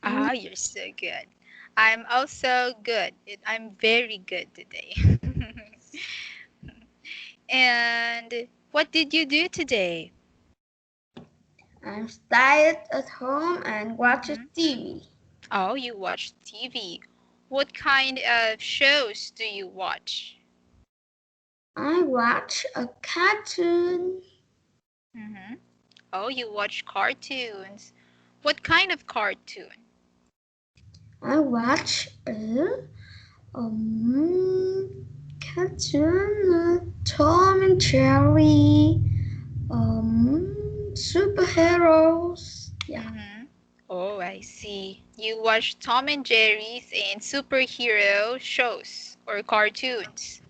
Ah, you're so good. I'm also good. I'm very good today. And what did you do today? I'm stayed at home and watched Mhm. TV. Oh, you watch TV. What kind of shows do you watch? I watch a cartoon. Hmm. Oh, you watch cartoons. What kind of cartoon? I watch a cartoon, Tom and Jerry, superheroes. Yeah. Hmm. Oh, I see. You watch Tom and Jerry's and superhero shows or cartoons.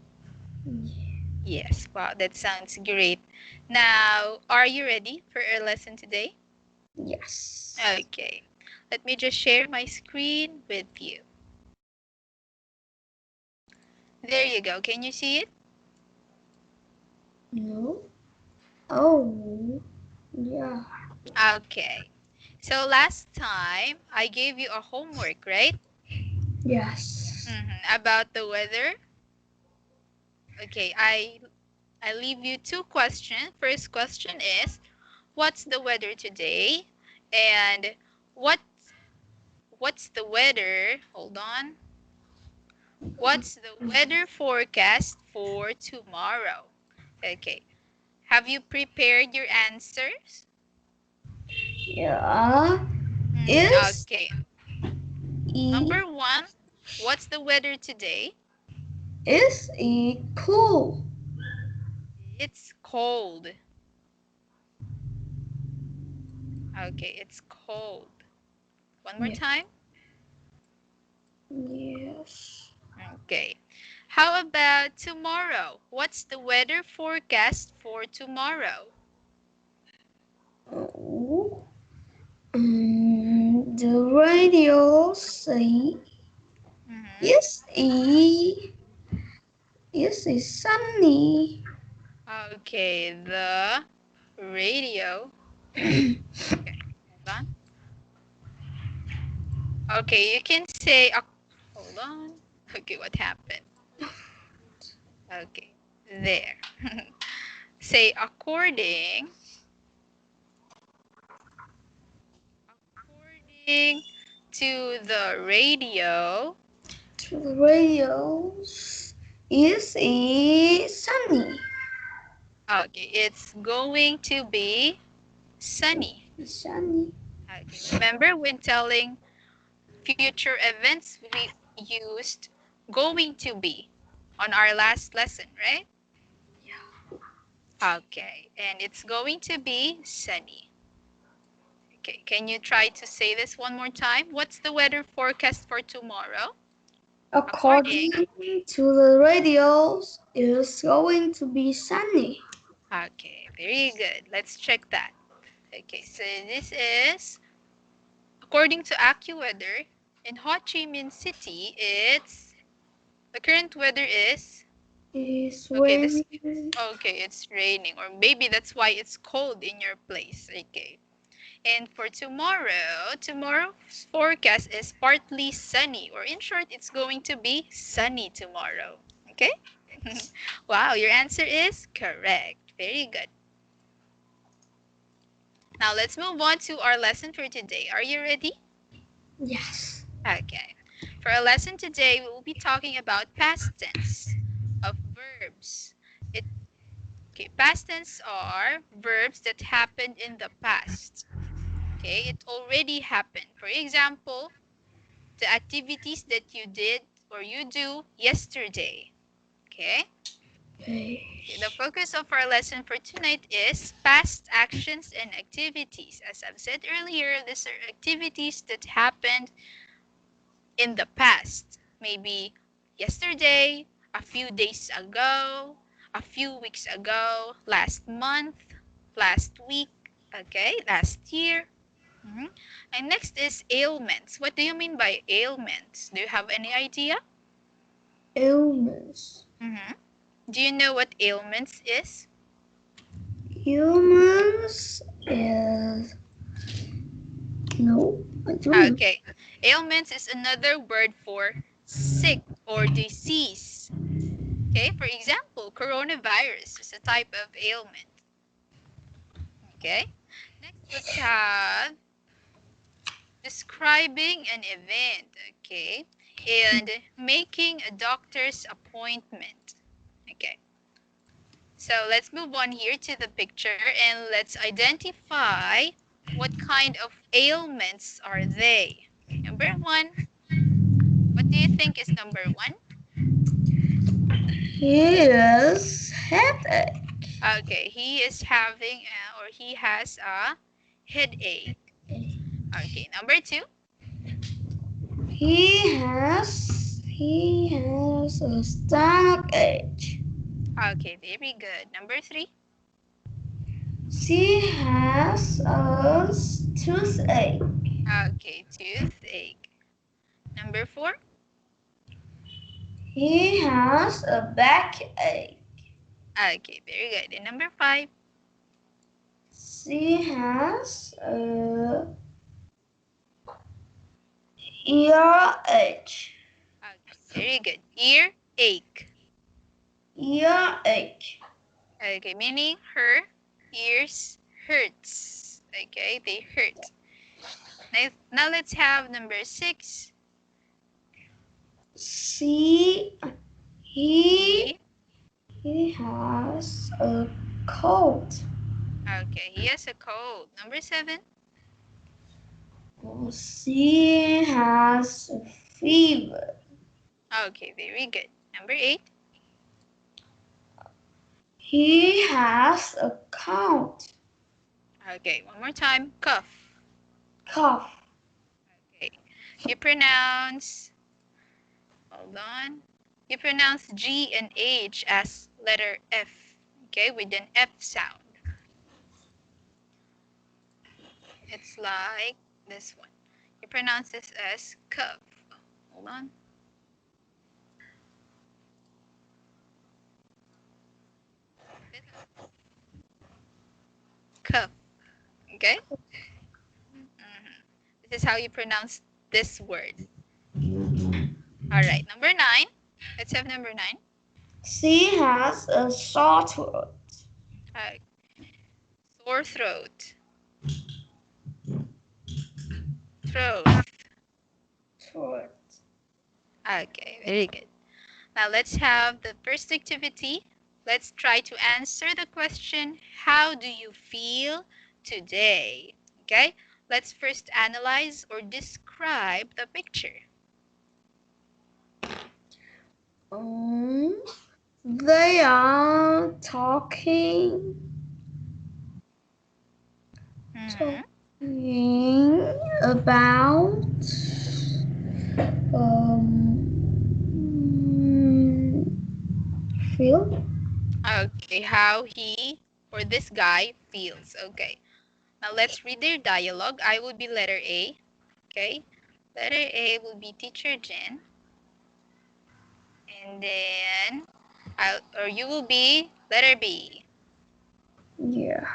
Yes, wow, that sounds great. Now, are you ready for our lesson today? Yes. Okay, let me just share my screen with you. There you go. Can you see it? No. Oh. Yeah. Okay. So last time I gave you a homework, right? Yes. About the weather. Okay, I leave you two questions. First question is, what's the weather today? And what what's the weather? Hold on. What's the weather forecast for tomorrow? Okay. Have you prepared your answers? Yeah. Is Okay. e Number one, what's the weather today? is e cool. It's cold. Okay, it's cold. One more Yeah. time. Yes. Okay. How about tomorrow? What's the weather forecast for tomorrow? Oh. The radio say Mm-hmm. is sunny. Okay, the radio. Okay, hold on. Okay, you can say, hold on. Okay, what happened? Okay, there. Say according to the radio. To the radios is sunny. Okay, it's going to be sunny. Sunny. Okay, remember when telling future events, we used going to be on our last lesson, right? Okay, and it's going to be sunny. Okay, can you try to say this one more time? What's the weather forecast for tomorrow? According. According to the radios, it's going to be sunny. Okay, very good. Let's check that. Okay, so this is according to AccuWeather in Ho Chi Minh City. It's the current weather is It's okay. This raining. okay. It's raining, or maybe that's why it's cold in your place. Okay. And for tomorrow, tomorrow's forecast is partly sunny, or in short, it's going to be sunny tomorrow. Okay? Wow, your answer is correct. Very good. Now let's move on to our lesson for today. Are you ready? Yes. Okay. For our lesson today, we will be talking about past tense of verbs. It, okay, past tense are verbs that happened in the past. Okay, it already happened. For example, the activities that you did or you do yesterday. Okay? Okay. Okay, the focus of our lesson for tonight is past actions and activities. As I've said earlier, these are activities that happened in the past. Maybe yesterday, a few days ago, a few weeks ago, last month, last week, okay, last year. Mhm. And next is ailments. What do you mean by ailments? Do you have any idea? Illness. Hmm. Do you know what ailments is? Humans is no. Okay. Ailments is another word for sick or disease. Okay, for example, coronavirus is a type of ailment. Okay, next let's have describing an event. Okay, and making a doctor's appointment. Okay, so let's move on here to the picture and let's identify what kind of ailments are they. Okay, number one, what do you think is number one? His headache. Okay, he is having or he has a headache. Okay, number two. He has a stomach ache. Okay, very good. Number three. She has a toothache. Okay, toothache. Number four. He has a backache. Okay, very good. And number five. She has a earache. Okay, very good. Ear ache. Earache. Okay, meaning her ears hurts. Okay, they hurt. Now let's have number six. He has a cold. Okay, he has a cold. Number seven. She has a fever. Okay, very good. Number eight. He has a cold. Okay, one more time. Cough. Cough. Okay, you pronounce, hold on. You pronounce G and H as letter F, okay, with an F sound. It's like this one. You pronounce this as cough. Hold on. Cuff. Okay? This is how you pronounce this word. All right, number 9. Let's have number 9. She has a sore throat. Sore throat. Throat. Throat. Okay, very good. Now let's have the first activity. Let's try to answer the question, how do you feel today? Okay, let's first analyze or describe the picture. They are talking about feel. Okay, how he or this guy feels. Okay, now let's read their dialogue. I will be letter A. Okay, letter A will be teacher Jen. And then, you will be letter B. Yeah.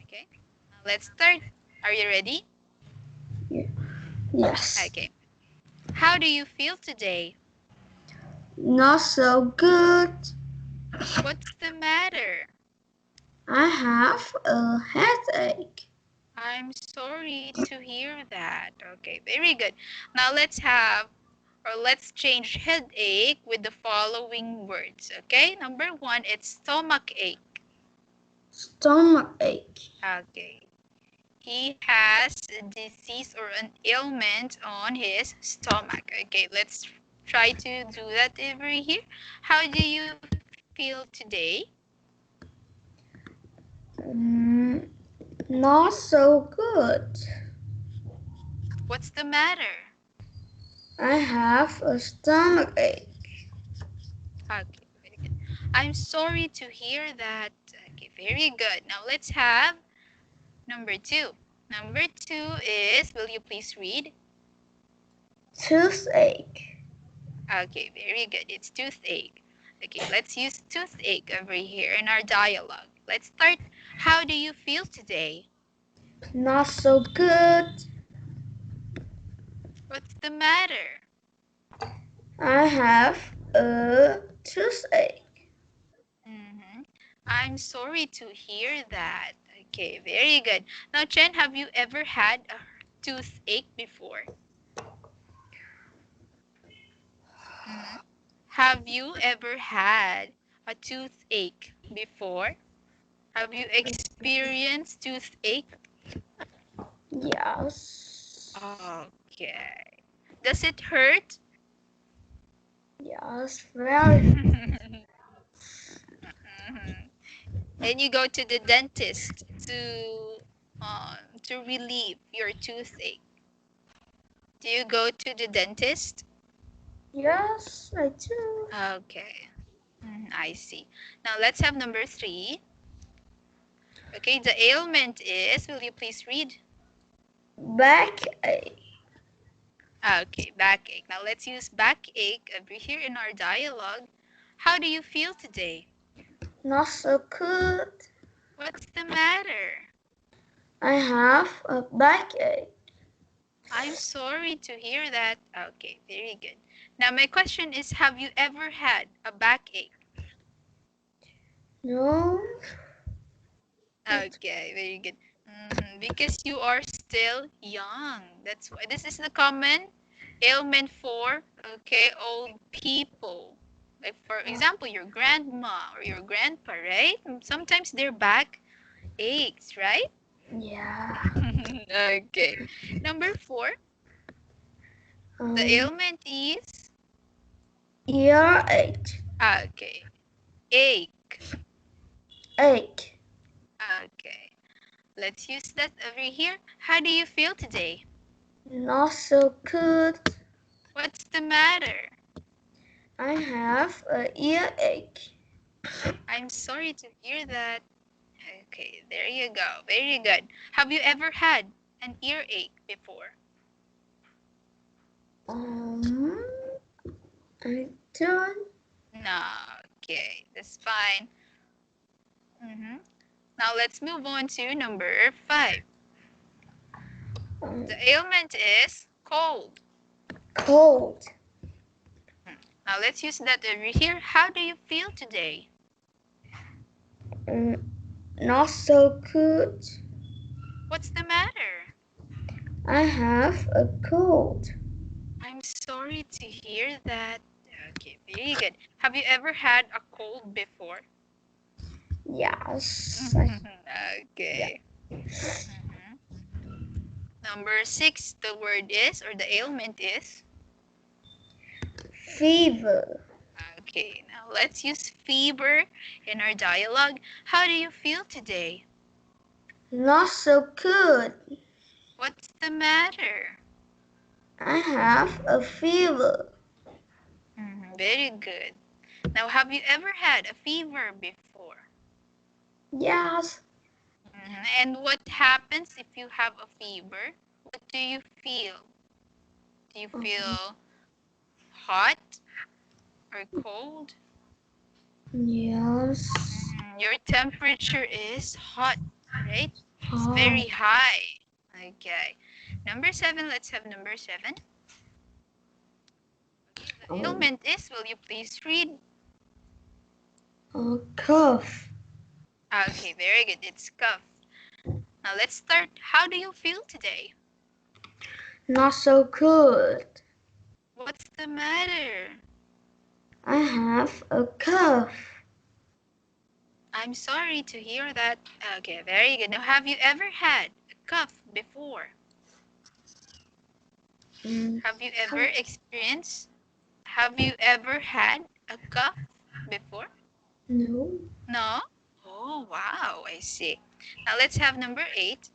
Okay, now let's start. Are you ready? Yeah. Yes. Okay. How do you feel today? Not so good. What's the matter? I have a headache. I'm sorry to hear that. Okay, very good. Now let's change headache with the following words. Okay, number 1, it's stomach ache. Stomach ache. Okay. He has a disease or an ailment on his stomach. Okay, let's try to do that over here. How do you feel today? Not so good. What's the matter? I have a stomach ache. Okay, very good. I'm sorry to hear that. Okay, very good. Now let's have number 2. Number 2 is, will you please read? Toothache. Okay, very good. It's toothache. Okay, let's use toothache over here in our dialogue. Let's start. How do you feel today? Not so good. What's the matter? I have a toothache. Mm-hmm. I'm sorry to hear that. Okay, very good. Now, Chen, have you ever had a toothache before? Mhm. Have you ever had a toothache before? Have you experienced toothache? Yes. Okay. Does it hurt? Yes, very. Mhm. And you go to the dentist to relieve your toothache. Do you go to the dentist? Yes, I do. Okay. I see. Now let's have number 3. Okay, the ailment is, will you please read? Backache. Okay, backache. Now let's use backache over here in our dialogue. How do you feel today? Not so good. What's the matter? I have a backache. I'm sorry to hear that. Okay, very good. Now my question is, have you ever had a backache? No. Okay, very good. Because you are still young. That's why this is the common ailment for, okay, old people. Like for example, your grandma or your grandpa, right? Sometimes their back aches, right? Yeah. Okay. Number 4, the Um, ailment is, earache. okay, ache. Ache. Okay. Let's use that over here. How do you feel today? Not so good. What's the matter? I have a earache. I'm sorry to hear that. Okay, there you go. Very good. Have you ever had an earache before? Um, I don't. No. Okay, that's fine. Now let's move on to number 5. Um, The ailment is cold. cold. Now let's use that over here. How do you feel today? Um, not so good. What's the matter? I have a cold. I'm sorry to hear that. Okay, very good. Have you ever had a cold before? Yes. Yeah. Okay. Mhm. Number 6, the word is, or the ailment is. Fever. Okay, now let's use fever in our dialogue. How do you feel today? Not so good. What's the matter? I have a fever. Very good. Now, have you ever had a fever before? Yes. And what happens if you have a fever? What do you feel? Do you feel hot or cold? Yes. Your temperature is hot, right? It's Oh. very high. Okay. Number 7, let's have number 7. Okay, the ailment is, will you please read? A cough. Okay, very good. It's cough. Now let's start. How do you feel today? Not so good. What's the matter? I have a cough. I'm sorry to hear that. Okay, very good. Now, have you ever had a cough before? Mm, Have you ever experienced? Have you ever had a cough before? no. No? Oh, wow, I see. Now let's have number 8.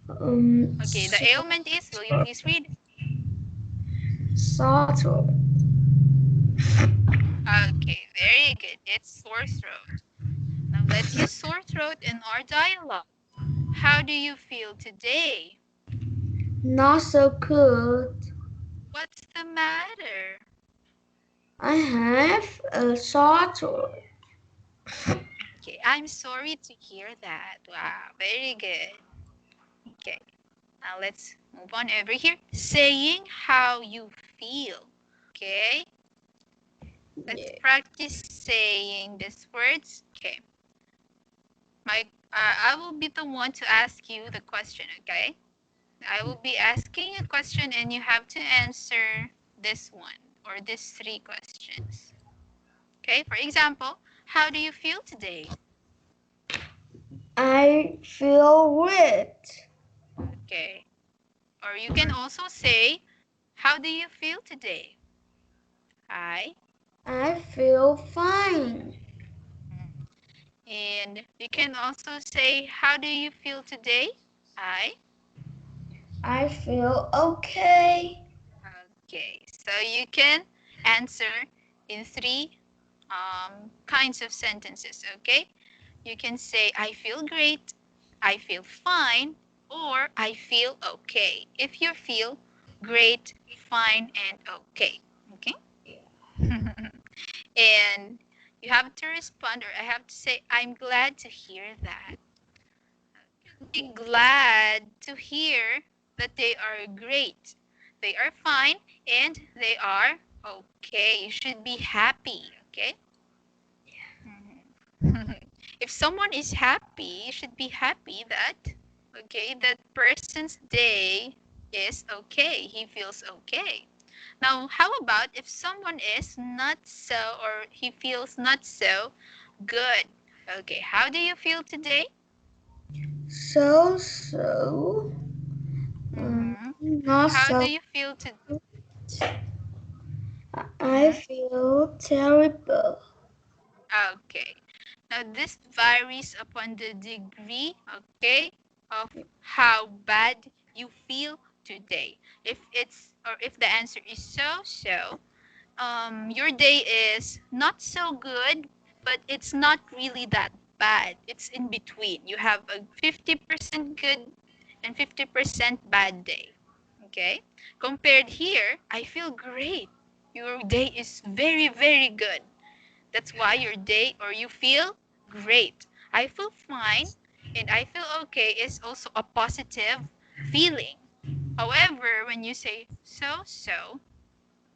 Okay, the ailment is, will you please read? Sore throat. Okay, very good. It's sore throat. Now let's use sore throat in our dialogue. How do you feel today? Not so good. What's the matter? I have a sore throat. Okay, I'm sorry to hear that. Wow, very good. Okay. Now let's move on over here. Saying how you feel. Okay. Let's practice saying these words. Okay. I will be the one to ask you the question, okay? I will be asking a question and you have to answer this one or these three questions. Okay, for example, how do you feel today? I feel wet. Okay. Or you can also say, how do you feel today? I feel fine. And you can also say, how do you feel today? I feel okay. Okay, so you can answer in three kinds of sentences, okay? You can say, I feel great, I feel fine, or I feel okay. If you feel great, fine, and okay, okay? And you have to respond, or I have to say, I'm glad to hear that. Be glad to hear that they are great. They are fine and they are okay. You should be happy, okay? If someone is happy, you should be happy that, okay, that person's day is okay. He feels okay. Now, how about if someone is not so, or he feels not so good? Okay, how do you feel today? So, not How do so. you feel today? I feel terrible. Okay. Now this varies upon the degree, okay, of how bad you feel today. If it's or if the answer is so, your day is not so good, but it's not really that bad. It's in between. You have a 50% good and 50% bad day. Okay? Compared here, I feel great. Your day is very, very good. That's why your day or you feel great. I feel fine and I feel okay is also a positive feeling. However, when you say so,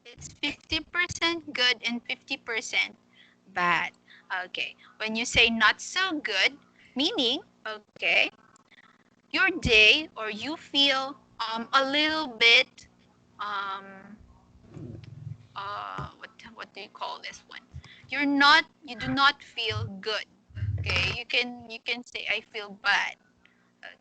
it's 50% good and 50% bad. Okay. When you say not so good, meaning, okay, your day or you feel a little bit um what do you call this one? You do not feel good. Okay, you can say I feel bad.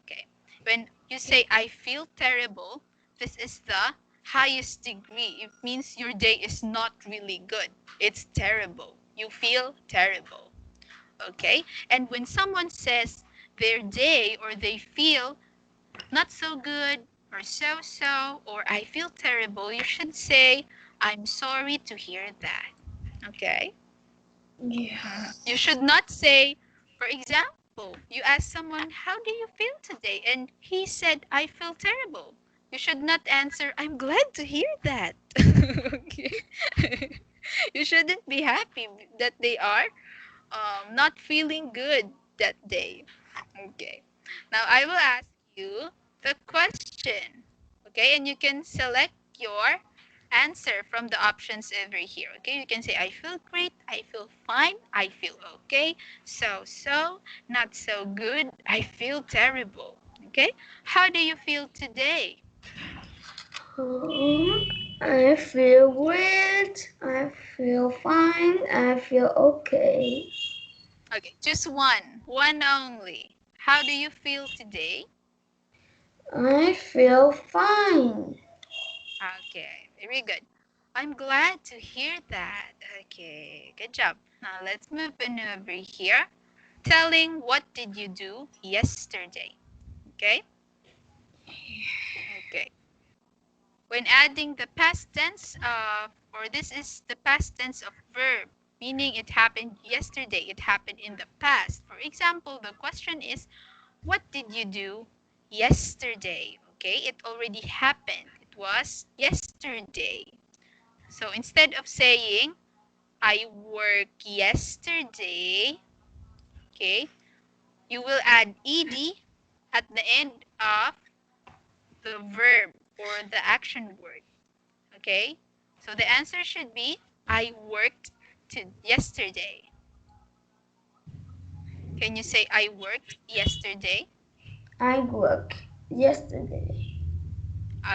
Okay, when you say I feel terrible, this is the highest degree. It means your day is not really good. It's terrible. You feel terrible. Okay, and when someone says their day or they feel not so good or so or I feel terrible, you should say I'm sorry to hear that. Okay? Yeah. You should not say, for example, you ask someone, how do you feel today? And he said, I feel terrible. You should not answer, I'm glad to hear that. Okay? You shouldn't be happy that they are not feeling good that day. Okay. Now I will ask you the question. Okay, and you can select your answer from the options over here. Okay, you can say I feel great, I feel fine, I feel okay, so, not so good, I feel terrible. Okay, how do you feel today? I feel great. I feel fine. I feel okay. Okay, just one only. How do you feel today? I feel fine. Okay, very good. I'm glad to hear that. Okay, good job. Now let's move on over here. Telling what did you do yesterday? Okay? Okay. When adding the past tense of, or this is the past tense of verb, meaning it happened yesterday, it happened in the past. For example, the question is, what did you do yesterday? Okay, it already happened. It was yesterday. So instead of saying, I worked yesterday, okay, you will add ed at the end of the verb or the action word. Okay? So the answer should be I worked yesterday. Can you say I worked yesterday? I worked yesterday.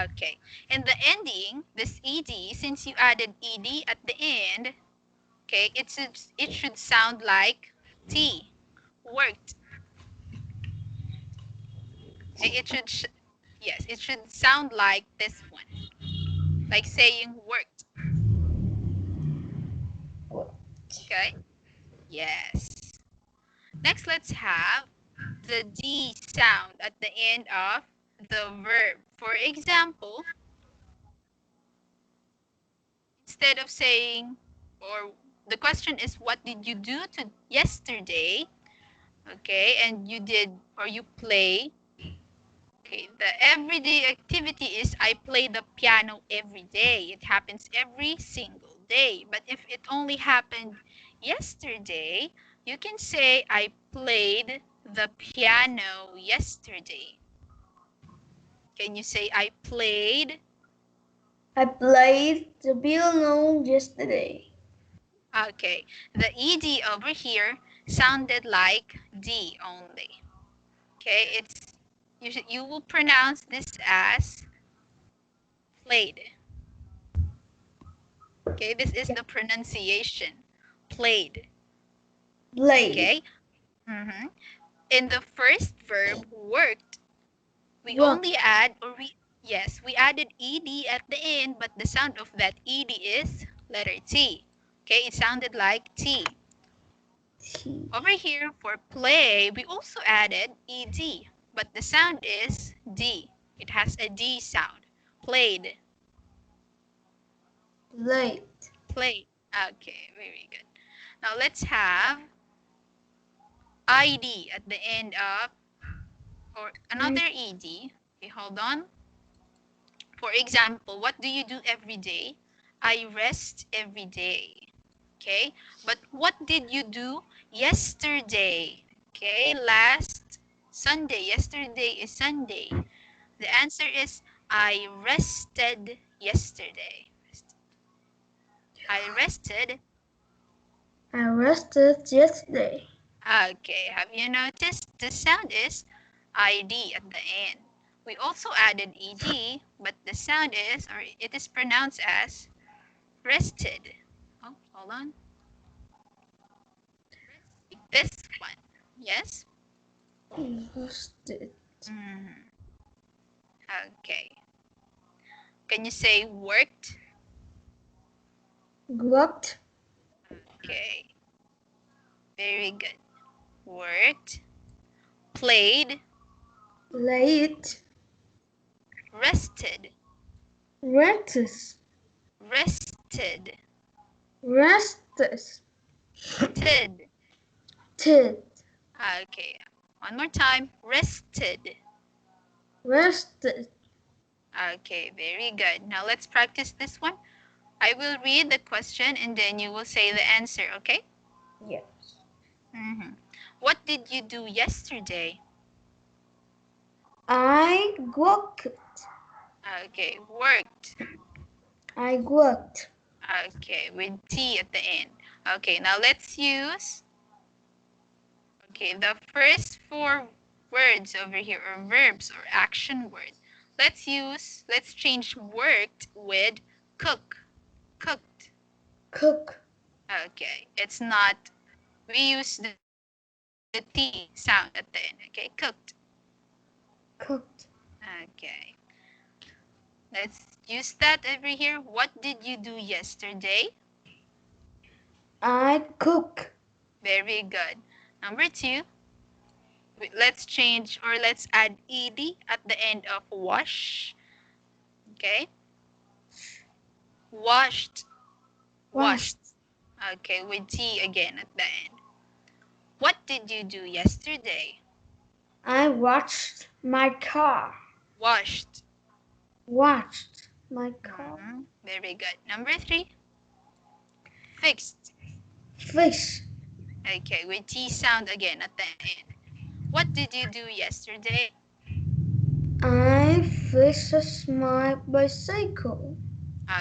Okay. And the ending, this ed, since you added ed at the end, okay, it should sound like t, worked. Okay, yes, it should sound like this one, like saying worked. Okay. Yes. Next, let's have the d sound at the end of the verb. For example, instead of saying, or the question is, what did you do to yesterday? Okay, and you did, or you play. Okay, the everyday activity is I play the piano every day. It happens every single day. But if it only happened yesterday, you can say I played the piano yesterday. Can you say I played? I played the piano yesterday. Okay, the ed over here sounded like d only. Okay, you will pronounce this as played. Okay, this is the pronunciation. Played. Played. Okay. In the first verb, worked, we Work. only add, we added ed at the end, but the sound of that ed is letter T. Okay, it sounded like T. T. Over here for play, we also added ed, but the sound is D. It has a D sound. Played. Played. Played. Okay, very good. Now let's have id at the end of, or another ed. Okay, hold on. For example, what do you do every day? I rest every day. Okay, but what did you do yesterday? Okay, last Sunday. Yesterday is Sunday. The answer is I rested yesterday. I rested. I rested yesterday. Okay, have you noticed the sound is id at the end? We also added ed, but the sound is, or it is pronounced as rested. Oh, hold on. This one. Yes? Rested. Mm, okay. Can you say worked? Worked. Okay. Very good. Worked. Played. Played. Rested. Rested. Rested. Rested. Tid. Tid. Okay. One more time. Rested. Rested. Okay, very good. Now let's practice this one. I will read the question and then you will say the answer, okay? Yes. What did you do yesterday? I worked. Okay, worked. I worked. Okay, with T at the end. Okay, now let's use, okay, the first four words over here, or verbs or action words. Let's change worked with cook. Cooked. Cook. Okay, it's not, we use the T sound at the end. Okay, cooked. Cooked. Okay, let's use that over here. What did you do yesterday? I cook. Very good. Number two, let's change, or let's add ed at the end of wash. Okay, washed. Washed. Okay, with T again at the end. What did you do yesterday? I washed my car. Washed. Washed my car. Very good. Number three, fixed. Fish. Okay, with T sound again at the end. What did you do yesterday? I fixes my bicycle.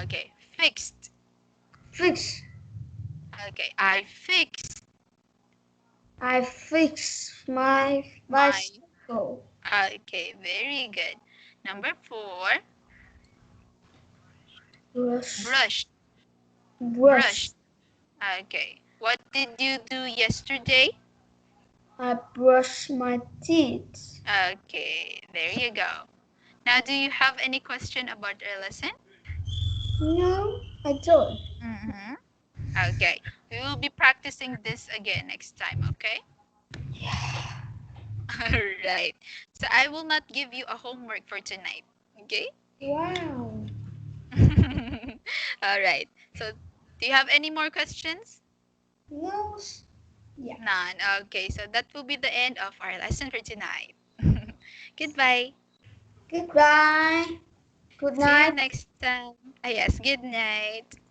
Okay, fixed. Fix. Okay, I fixed I fix my my. bicycle. Okay, very good. Number 4, Brush. brushed. Brush. Brushed. Okay, what did you do yesterday? I brush my teeth. Okay, there you go. Now, do you have any question about our lesson? No, I don't. Mm-hmm. Okay, we will be practicing this again next time, okay? All right. So I will not give you a homework for tonight, okay? Wow. All right. So do you have any more questions? No. Yeah. None. Okay, so that will be the end of our lesson for tonight. Goodbye. Goodbye. Good See you night. next time. Ah, yes, good night.